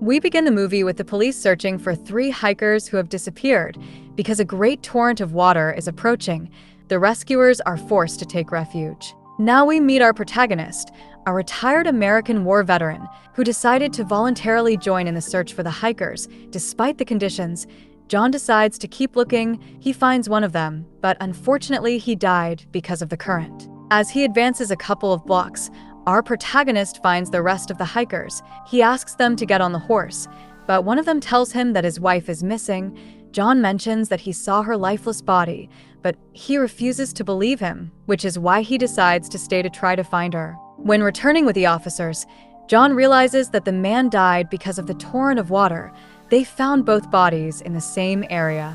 We begin the movie with the police searching for 3 hikers who have disappeared because a great torrent of water is approaching. The rescuers are forced to take refuge. Now we meet our protagonist, a retired American war veteran who decided to voluntarily join in the search for the hikers. Despite the conditions, John decides to keep looking. He finds one of them, but unfortunately he died because of the current. As he advances a couple of blocks, our protagonist finds the rest of the hikers. He asks them to get on the horse, but one of them tells him that his wife is missing. John mentions that he saw her lifeless body, but he refuses to believe him, which is why he decides to stay to try to find her. When returning with the officers, John realizes that the man died because of the torrent of water. They found both bodies in the same area.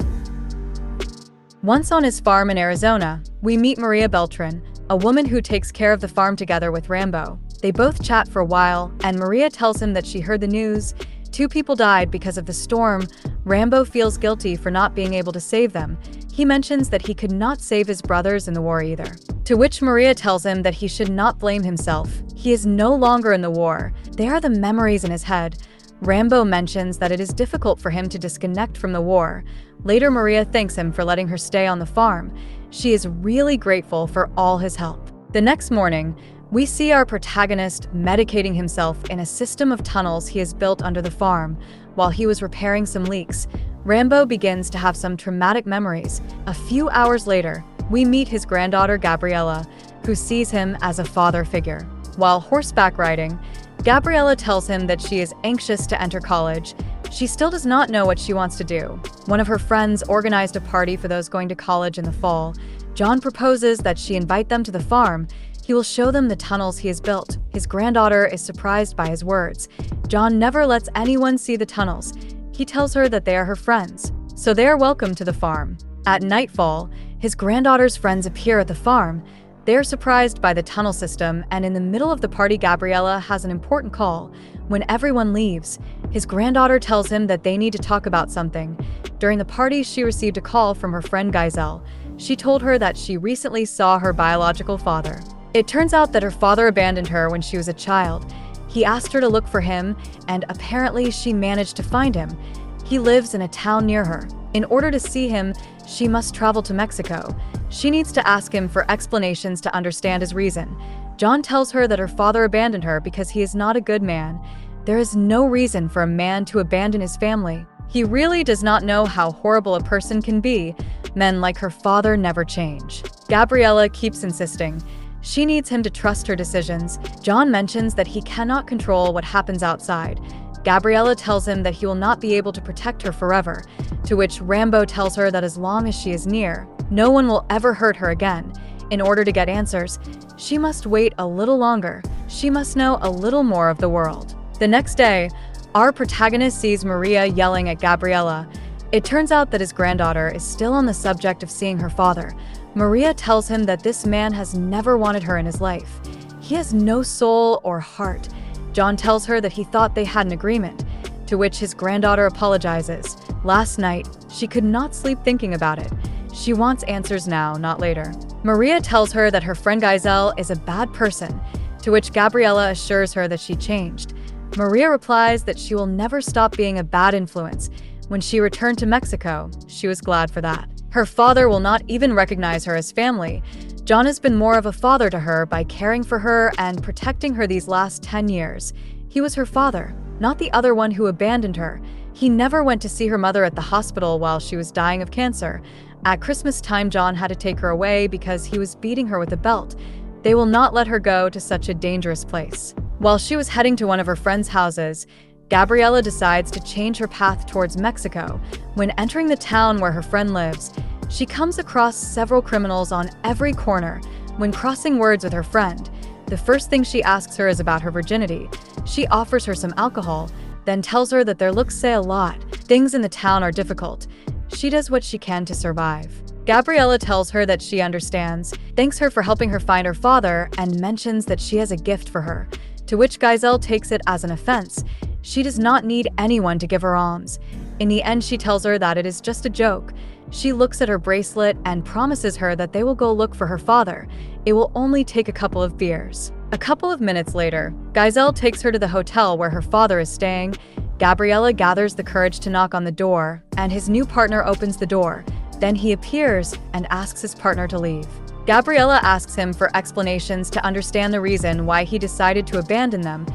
Once on his farm in Arizona, we meet Maria Beltran, a woman who takes care of the farm together with Rambo. They both chat for a while, and Maria tells him that she heard the news. 2 people died because of the storm. Rambo feels guilty for not being able to save them. He mentions that he could not save his brothers in the war either. To which Maria tells him that he should not blame himself. He is no longer in the war. They are the memories in his head. Rambo mentions that it is difficult for him to disconnect from the war. Later, Maria thanks him for letting her stay on the farm. She is really grateful for all his help. The next morning, we see our protagonist medicating himself in a system of tunnels he has built under the farm. While he was repairing some leaks, Rambo begins to have some traumatic memories. A few hours later, we meet his granddaughter Gabriella, who sees him as a father figure. While horseback riding, Gabriella tells him that she is anxious to enter college. She still does not know what she wants to do. One of her friends organized a party for those going to college in the fall. John proposes that she invite them to the farm. He will show them the tunnels he has built. His granddaughter is surprised by his words. John never lets anyone see the tunnels. He tells her that they are her friends, so they are welcome to the farm. At nightfall, his granddaughter's friends appear at the farm. They are surprised by the tunnel system, and in the middle of the party, Gabriella has an important call. When everyone leaves, his granddaughter tells him that they need to talk about something. During the party, she received a call from her friend Gabrielle. She told her that she recently saw her biological father. It turns out that her father abandoned her when she was a child. He asked her to look for him, and apparently she managed to find him. He lives in a town near her. In order to see him, she must travel to Mexico. She needs to ask him for explanations to understand his reason. John tells her that her father abandoned her because he is not a good man. There is no reason for a man to abandon his family. He really does not know how horrible a person can be. Men like her father never change. Gabriella keeps insisting. She needs him to trust her decisions. John mentions that he cannot control what happens outside. Gabriella tells him that he will not be able to protect her forever, to which Rambo tells her that as long as she is near, no one will ever hurt her again. In order to get answers, she must wait a little longer. She must know a little more of the world. The next day, our protagonist sees Maria yelling at Gabriella. It turns out that his granddaughter is still on the subject of seeing her father. Maria tells him that this man has never wanted her in his life. He has no soul or heart. John tells her that he thought they had an agreement, to which his granddaughter apologizes. Last night, she could not sleep thinking about it. She wants answers now, not later. Maria tells her that her friend Gabrielle is a bad person, to which Gabriella assures her that she changed. Maria replies that she will never stop being a bad influence. When she returned to Mexico, she was glad for that. Her father will not even recognize her as family. John has been more of a father to her by caring for her and protecting her these last 10 years. He was her father, not the other one who abandoned her. He never went to see her mother at the hospital while she was dying of cancer. At Christmas time, John had to take her away because he was beating her with a belt. They will not let her go to such a dangerous place. While she was heading to one of her friends' houses, Gabriella decides to change her path towards Mexico. When entering the town where her friend lives, she comes across several criminals on every corner. When crossing words with her friend, the first thing she asks her is about her virginity. She offers her some alcohol, then tells her that their looks say a lot. Things in the town are difficult. She does what she can to survive. Gabriella tells her that she understands, thanks her for helping her find her father, and mentions that she has a gift for her, to which Gabrielle takes it as an offense. She does not need anyone to give her alms. In the end, she tells her that it is just a joke. She looks at her bracelet and promises her that they will go look for her father. It will only take a couple of beers. A couple of minutes later, Gabrielle takes her to the hotel where her father is staying. Gabriella gathers the courage to knock on the door, and his new partner opens the door. Then he appears and asks his partner to leave. Gabriella asks him for explanations to understand the reason why he decided to abandon them,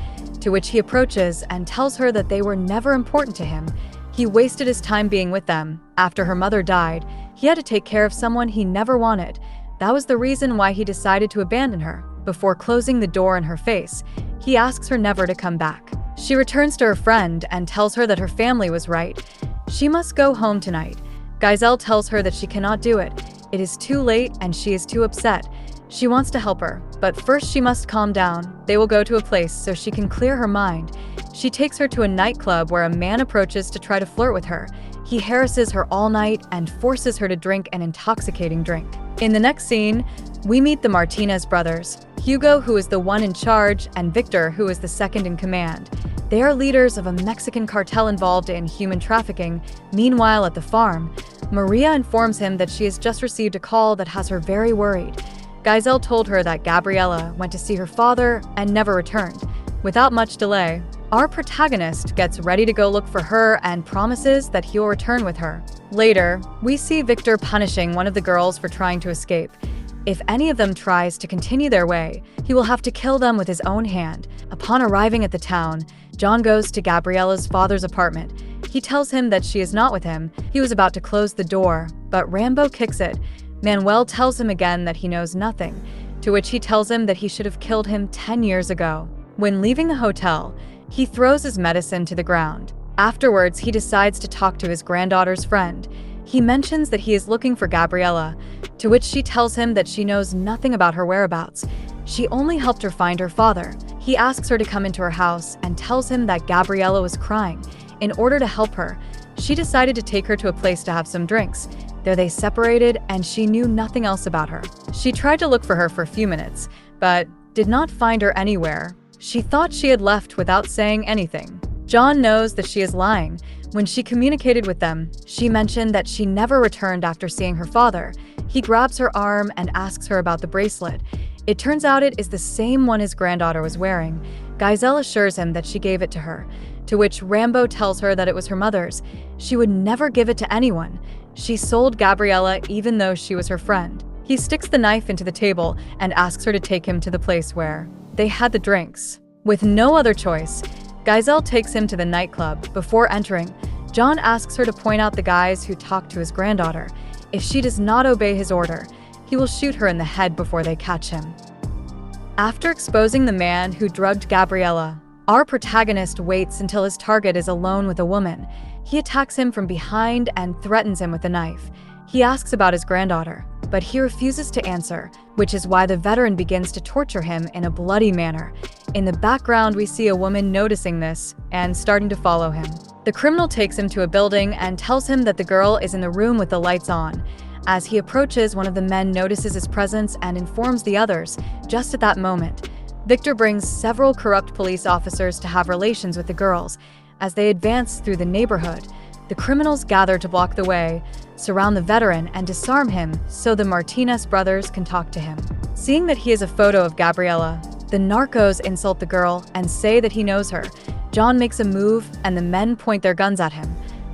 to which he approaches and tells her that they were never important to him. He wasted his time being with them. After her mother died, he had to take care of someone he never wanted. That was the reason why he decided to abandon her. Before closing the door in her face, he asks her never to come back. She returns to her friend and tells her that her family was right. She must go home tonight. Gabrielle tells her that she cannot do it. It is too late and she is too upset. She wants to help her, but first she must calm down. They will go to a place so she can clear her mind. She takes her to a nightclub where a man approaches to try to flirt with her. He harasses her all night and forces her to drink an intoxicating drink. In the next scene, we meet the Martinez brothers, Hugo, who is the one in charge, and Victor, who is the second in command. They are leaders of a Mexican cartel involved in human trafficking. Meanwhile, at the farm, Maria informs him that she has just received a call that has her very worried. Gabrielle told her that Gabriella went to see her father and never returned. Without much delay, our protagonist gets ready to go look for her and promises that he will return with her. Later, we see Victor punishing one of the girls for trying to escape. If any of them tries to continue their way, he will have to kill them with his own hand. Upon arriving at the town, John goes to Gabriella's father's apartment. He tells him that she is not with him. He was about to close the door, but Rambo kicks it. Manuel tells him again that he knows nothing, to which he tells him that he should have killed him 10 years ago. When leaving the hotel, he throws his medicine to the ground. Afterwards, he decides to talk to his granddaughter's friend. He mentions that he is looking for Gabriella, to which she tells him that she knows nothing about her whereabouts. She only helped her find her father. He asks her to come into her house and tells him that Gabriella was crying. In order to help her, she decided to take her to a place to have some drinks. There they separated, and she knew nothing else about her. She tried to look for her for a few minutes, but did not find her anywhere. She thought she had left without saying anything. John knows that she is lying. When she communicated with them, she mentioned that she never returned after seeing her father. He grabs her arm and asks her about the bracelet. It turns out it is the same one his granddaughter was wearing. Gabrielle assures him that she gave it to her, to which Rambo tells her that it was her mother's. She would never give it to anyone. She sold Gabriella even though she was her friend. He sticks the knife into the table and asks her to take him to the place where they had the drinks. With no other choice, Gabrielle takes him to the nightclub. Before entering, John asks her to point out the guys who talked to his granddaughter. If she does not obey his order, he will shoot her in the head before they catch him. After exposing the man who drugged Gabriella, our protagonist waits until his target is alone with a woman. He attacks him from behind and threatens him with a knife. He asks about his granddaughter, but he refuses to answer, which is why the veteran begins to torture him in a bloody manner. In the background, we see a woman noticing this and starting to follow him. The criminal takes him to a building and tells him that the girl is in the room with the lights on. As he approaches, one of the men notices his presence and informs the others. Just at that moment, Victor brings several corrupt police officers to have relations with the girls. As they advance through the neighborhood, the criminals gather to block the way, surround the veteran, and disarm him so the Martinez brothers can talk to him. Seeing that he is a photo of Gabriella, the narcos insult the girl and say that he knows her. John makes a move and the men point their guns at him.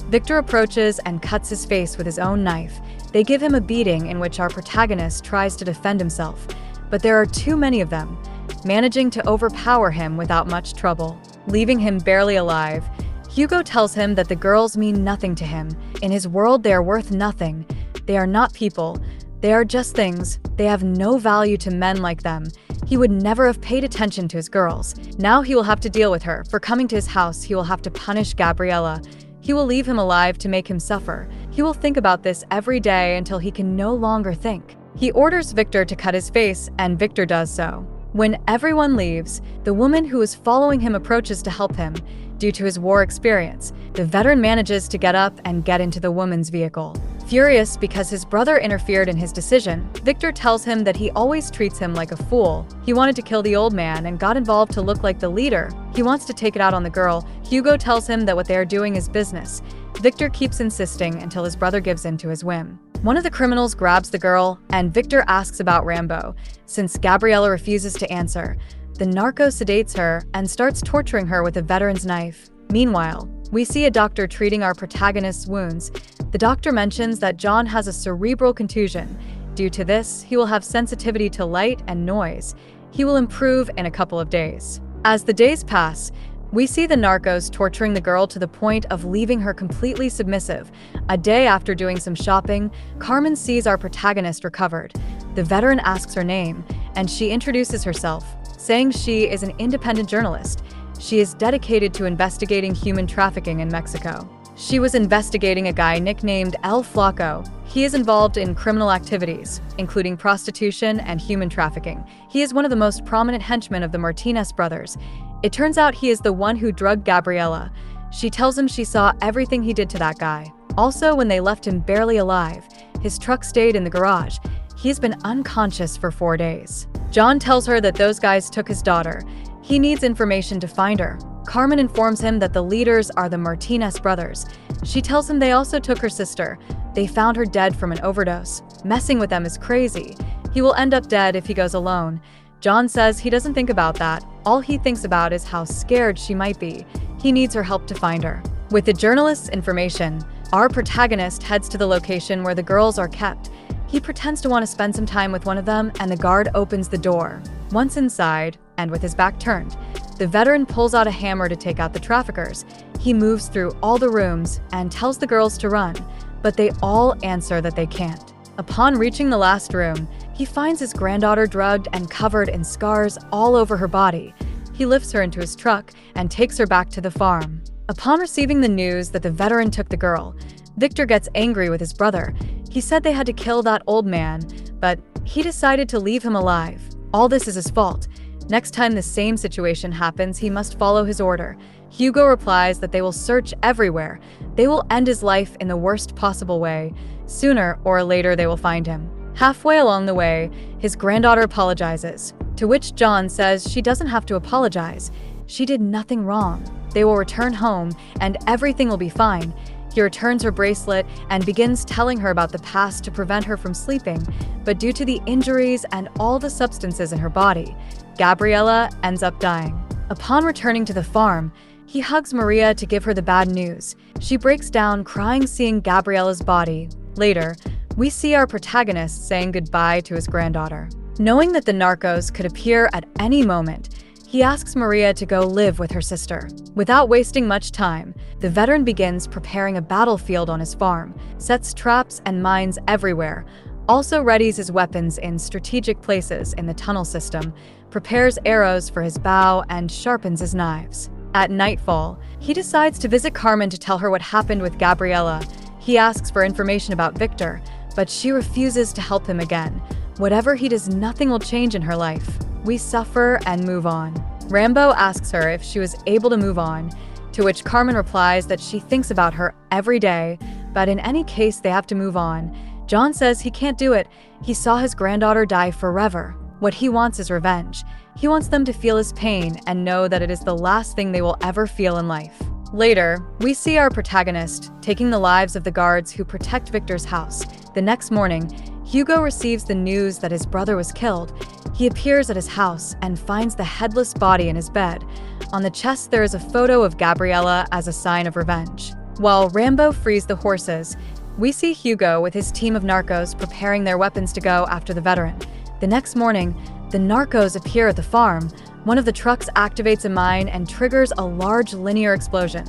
Victor approaches and cuts his face with his own knife. They give him a beating in which our protagonist tries to defend himself, but there are too many of them, managing to overpower him without much trouble, leaving him barely alive. Hugo tells him that the girls mean nothing to him. In his world, they are worth nothing. They are not people. They are just things. They have no value to men like them. He would never have paid attention to his girls. Now he will have to deal with her. For coming to his house, he will have to punish Gabriella. He will leave him alive to make him suffer. He will think about this every day until he can no longer think. He orders Victor to cut his face, and Victor does so. When everyone leaves, the woman who is following him approaches to help him. Due to his war experience, the veteran manages to get up and get into the woman's vehicle. Furious because his brother interfered in his decision, Victor tells him that he always treats him like a fool. He wanted to kill the old man and got involved to look like the leader. He wants to take it out on the girl. Hugo tells him that what they are doing is business. Victor keeps insisting until his brother gives in to his whim. One of the criminals grabs the girl, and Victor asks about Rambo. Since Gabriella refuses to answer, the narco sedates her and starts torturing her with a veteran's knife. Meanwhile, we see a doctor treating our protagonist's wounds. The doctor mentions that John has a cerebral contusion. Due to this, he will have sensitivity to light and noise. He will improve in a couple of days. As the days pass, we see the narcos torturing the girl to the point of leaving her completely submissive. A day after doing some shopping, Carmen sees our protagonist recovered. The veteran asks her name, and she introduces herself, saying she is an independent journalist. She is dedicated to investigating human trafficking in Mexico. She was investigating a guy nicknamed El Flaco. He is involved in criminal activities, including prostitution and human trafficking. He is one of the most prominent henchmen of the Martinez brothers. It turns out he is the one who drugged Gabriella. She tells him she saw everything he did to that guy. Also, when they left him barely alive, his truck stayed in the garage. He has been unconscious for 4 days. John tells her that those guys took his daughter. He needs information to find her. Carmen informs him that the leaders are the Martinez brothers. She tells him they also took her sister. They found her dead from an overdose. Messing with them is crazy. He will end up dead if he goes alone. John says he doesn't think about that. All he thinks about is how scared she might be. He needs her help to find her. With the journalist's information, our protagonist heads to the location where the girls are kept. He pretends to want to spend some time with one of them, and the guard opens the door. Once inside, and with his back turned, the veteran pulls out a hammer to take out the traffickers. He moves through all the rooms and tells the girls to run, but they all answer that they can't. Upon reaching the last room, he finds his granddaughter drugged and covered in scars all over her body. He lifts her into his truck and takes her back to the farm. Upon receiving the news that the veteran took the girl, Victor gets angry with his brother. He said they had to kill that old man, but he decided to leave him alive. All this is his fault. Next time the same situation happens, he must follow his order. Hugo replies that they will search everywhere. They will end his life in the worst possible way. Sooner or later, they will find him. Halfway along the way, his granddaughter apologizes, to which John says she doesn't have to apologize. She did nothing wrong. They will return home, and everything will be fine. He returns her bracelet and begins telling her about the past to prevent her from sleeping, but due to the injuries and all the substances in her body, Gabriella ends up dying. Upon returning to the farm, he hugs Maria to give her the bad news. She breaks down, crying seeing Gabriella's body. Later, we see our protagonist saying goodbye to his granddaughter. Knowing that the narcos could appear at any moment, he asks Maria to go live with her sister. Without wasting much time, the veteran begins preparing a battlefield on his farm, sets traps and mines everywhere, also readies his weapons in strategic places in the tunnel system, prepares arrows for his bow, and sharpens his knives. At nightfall, he decides to visit Carmen to tell her what happened with Gabriella. He asks for information about Victor, but she refuses to help him again. Whatever he does, nothing will change in her life. We suffer and move on. Rambo asks her if she was able to move on, to which Carmen replies that she thinks about her every day, but in any case they have to move on. John says he can't do it. He saw his granddaughter die forever. What he wants is revenge. He wants them to feel his pain and know that it is the last thing they will ever feel in life. Later, we see our protagonist taking the lives of the guards who protect Victor's house. The next morning, Hugo receives the news that his brother was killed. He appears at his house and finds the headless body in his bed. On the chest, there is a photo of Gabriella as a sign of revenge. While Rambo frees the horses, we see Hugo with his team of narcos preparing their weapons to go after the veteran. The next morning, the narcos appear at the farm. One of the trucks activates a mine and triggers a large linear explosion.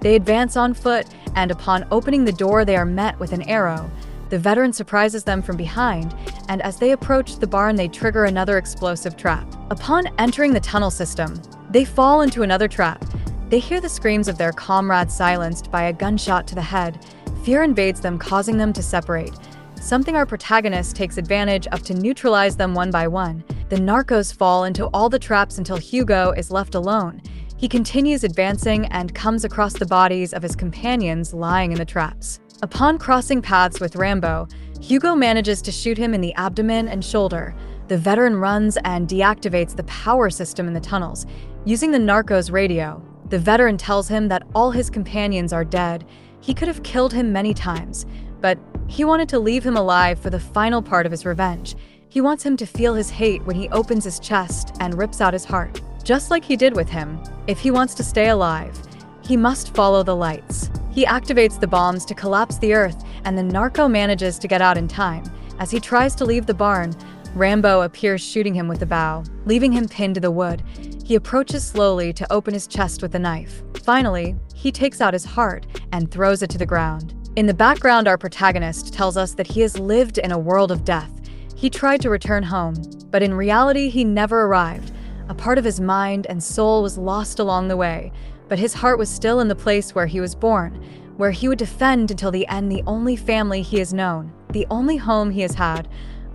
They advance on foot, and upon opening the door, they are met with an arrow. The veteran surprises them from behind, and as they approach the barn, they trigger another explosive trap. Upon entering the tunnel system, they fall into another trap. They hear the screams of their comrades silenced by a gunshot to the head. Fear invades them, causing them to separate, something our protagonist takes advantage of to neutralize them one by one. The narcos fall into all the traps until Hugo is left alone. He continues advancing and comes across the bodies of his companions lying in the traps. Upon crossing paths with Rambo, Hugo manages to shoot him in the abdomen and shoulder. The veteran runs and deactivates the power system in the tunnels. Using the narcos radio, the veteran tells him that all his companions are dead. He could have killed him many times, but he wanted to leave him alive for the final part of his revenge. He wants him to feel his hate when he opens his chest and rips out his heart, just like he did with him. If he wants to stay alive, He must follow the lights. He activates the bombs to collapse the earth, and the narco manages to get out in time. As he tries to leave the barn, Rambo appears, shooting him with the bow, leaving him pinned to the wood. He approaches slowly to open his chest with a knife. Finally, he takes out his heart and throws it to the ground. In the background, our protagonist tells us that he has lived in a world of death. He tried to return home, but in reality, he never arrived. A part of his mind and soul was lost along the way, but his heart was still in the place where he was born, where he would defend until the end the only family he has known, the only home he has had.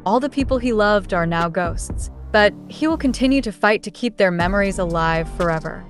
All the people he loved are now ghosts, but he will continue to fight to keep their memories alive forever.